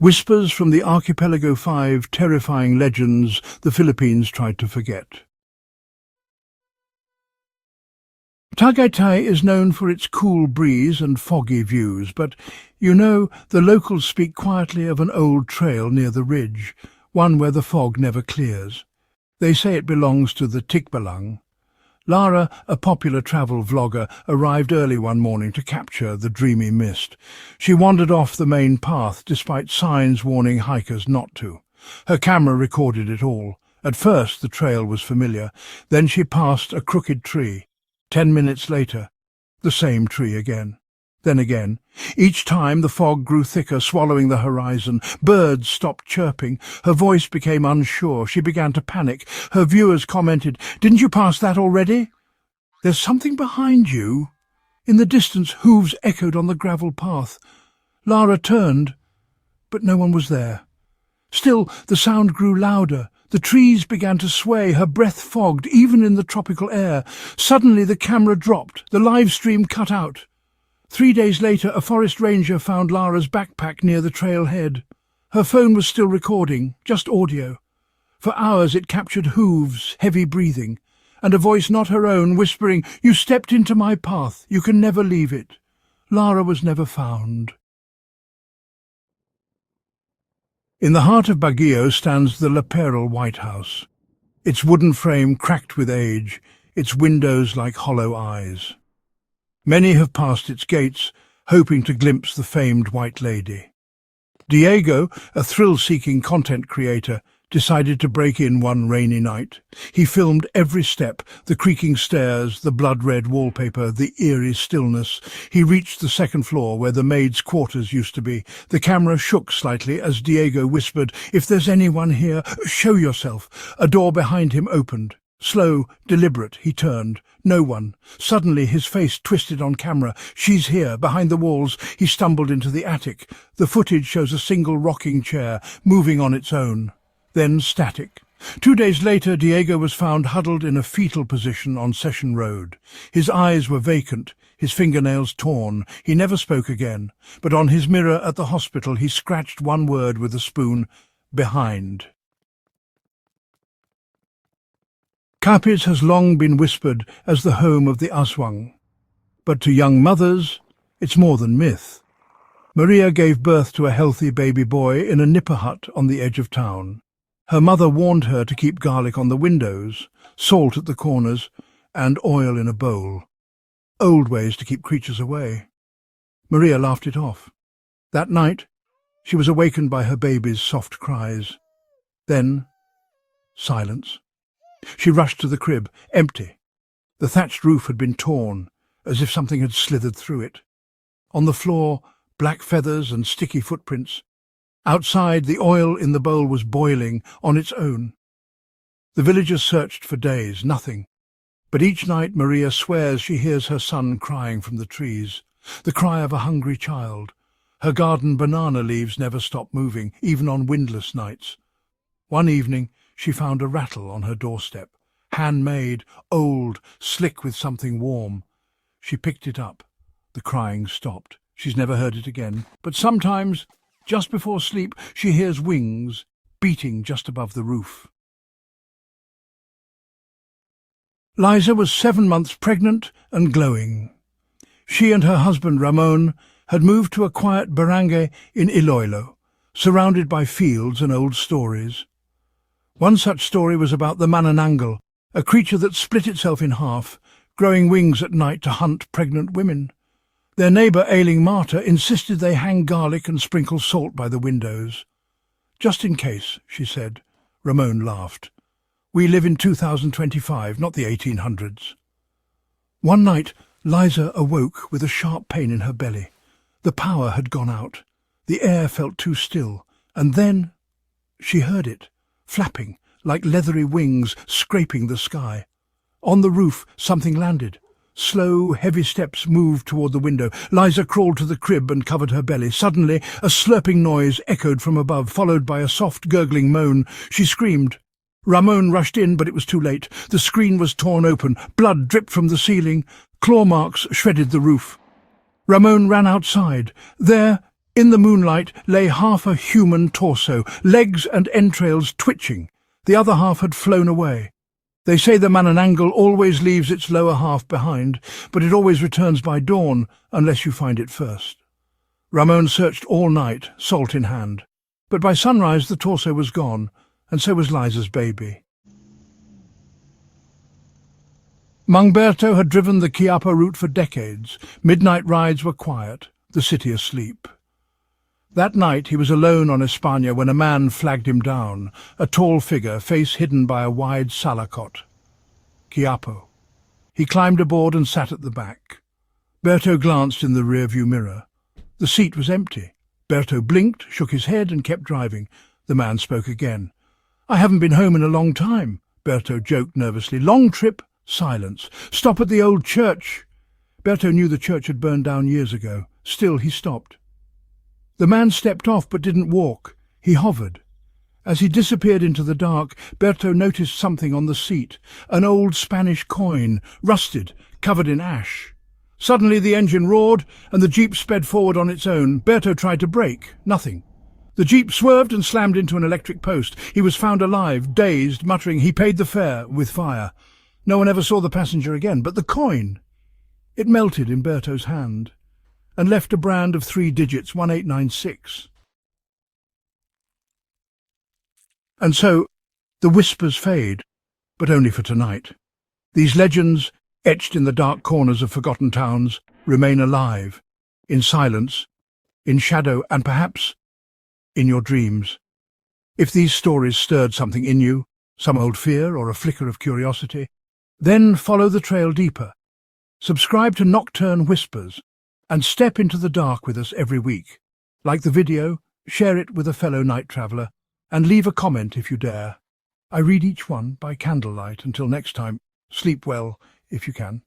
Whispers from the Archipelago 5, terrifying legends the Philippines tried to forget. Tagaytay is known for its cool breeze and foggy views, but, the locals speak quietly of an old trail near the ridge, one where the fog never clears. They say it belongs to the Tikbalang. Lara, a popular travel vlogger, arrived early one morning to capture the dreamy mist. She wandered off the main path despite signs warning hikers not to. Her camera recorded it all. At first the trail was familiar, then she passed a crooked tree. 10 minutes later, the same tree again. Then again. Each time the fog grew thicker, swallowing the horizon. Birds stopped chirping. Her voice became unsure. She began to panic. Her viewers commented, "Didn't you pass that already?" "There's something behind you." In the distance, hooves echoed on the gravel path. Lara turned, but no one was there. Still, the sound grew louder. The trees began to sway, her breath fogged, even in the tropical air. Suddenly the camera dropped. The live stream cut out. 3 days later, a forest ranger found Lara's backpack near the trailhead. Her phone was still recording, just audio. For hours it captured hooves, heavy breathing, and a voice not her own whispering, "You stepped into my path. You can never leave it." Lara was never found. In the heart of Baguio stands the Laperal White House, its wooden frame cracked with age, its windows like hollow eyes. Many have passed its gates, hoping to glimpse the famed White Lady. Diego, a thrill-seeking content creator, decided to break in one rainy night. He filmed every step, the creaking stairs, the blood-red wallpaper, the eerie stillness. He reached the second floor where the maids' quarters used to be. The camera shook slightly as Diego whispered, "If there's anyone here, show yourself." A door behind him opened. Slow, deliberate, he turned. No one. Suddenly his face twisted on camera. "She's here, behind the walls." He stumbled into the attic. The footage shows a single rocking chair, moving on its own. Then static. 2 days later, Diego was found huddled in a fetal position on Session Road. His eyes were vacant, his fingernails torn. He never spoke again, but on his mirror at the hospital he scratched one word with a spoon: behind. Capiz has long been whispered as the home of the Aswang. But to young mothers, it's more than myth. Maria gave birth to a healthy baby boy in a nipper hut on the edge of town. Her mother warned her to keep garlic on the windows, salt at the corners, and oil in a bowl. Old ways to keep creatures away. Maria laughed it off. That night, she was awakened by her baby's soft cries. Then, silence. She rushed to the crib, empty. The thatched roof had been torn, as if something had slithered through it. On the floor, black feathers and sticky footprints. Outside, the oil in the bowl was boiling on its own. The villagers searched for days, nothing. But each night Maria swears she hears her son crying from the trees, the cry of a hungry child. Her garden banana leaves never stop moving, even on windless nights. One evening, she found a rattle on her doorstep, handmade, old, slick with something warm. She picked it up. The crying stopped. She's never heard it again. But sometimes, just before sleep, she hears wings beating just above the roof. Liza was 7 months pregnant and glowing. She and her husband Ramon had moved to a quiet barangay in Iloilo, surrounded by fields and old stories. One such story was about the manananggal, a creature that split itself in half, growing wings at night to hunt pregnant women. Their neighbour, ailing Marta, insisted they hang garlic and sprinkle salt by the windows. "Just in case," she said. Ramon laughed. "We live in 2025, not the 1800s. One night, Liza awoke with a sharp pain in her belly. The power had gone out. The air felt too still. And then she heard it, flapping, like leathery wings scraping the sky. On the roof, something landed. Slow, heavy steps moved toward the window. Liza crawled to the crib and covered her belly. Suddenly, a slurping noise echoed from above, followed by a soft, gurgling moan. She screamed. Ramon rushed in, but it was too late. The screen was torn open. Blood dripped from the ceiling. Claw marks shredded the roof. Ramon ran outside. There, In the moonlight lay half a human torso, legs and entrails twitching. The other half had flown away. They say the Manananggal always leaves its lower half behind, but it always returns by dawn, unless you find it first. Ramon searched all night, salt in hand. But by sunrise the torso was gone, and so was Liza's baby. Mungberto had driven the Quiapo route for decades. Midnight rides were quiet, the city asleep. That night he was alone on España when a man flagged him down, a tall figure, face hidden by a wide salakot. Quiapo. He climbed aboard and sat at the back. Berto glanced in the rearview mirror. The seat was empty. Berto blinked, shook his head and kept driving. The man spoke again. "I haven't been home in a long time," Berto joked nervously. "Long trip?" Silence. "Stop at the old church." Berto knew the church had burned down years ago. Still he stopped. The man stepped off but didn't walk. He hovered. As he disappeared into the dark, Berto noticed something on the seat, an old Spanish coin, rusted, covered in ash. Suddenly the engine roared and the jeep sped forward on its own. Berto tried to brake. Nothing. The jeep swerved and slammed into an electric post. He was found alive, dazed, muttering he paid the fare with fire. No one ever saw the passenger again, but the coin. It melted in Berto's hand and left a brand of 3 digits, 1896. And so the whispers fade, but only for tonight. These legends, etched in the dark corners of forgotten towns, remain alive, in silence, in shadow, and perhaps in your dreams. If these stories stirred something in you, some old fear or a flicker of curiosity, then follow the trail deeper. Subscribe to Nocturne Whispers and step into the dark with us every week. Like the video, share it with a fellow night traveller, and leave a comment if you dare. I read each one by candlelight. Until next time, sleep well if you can.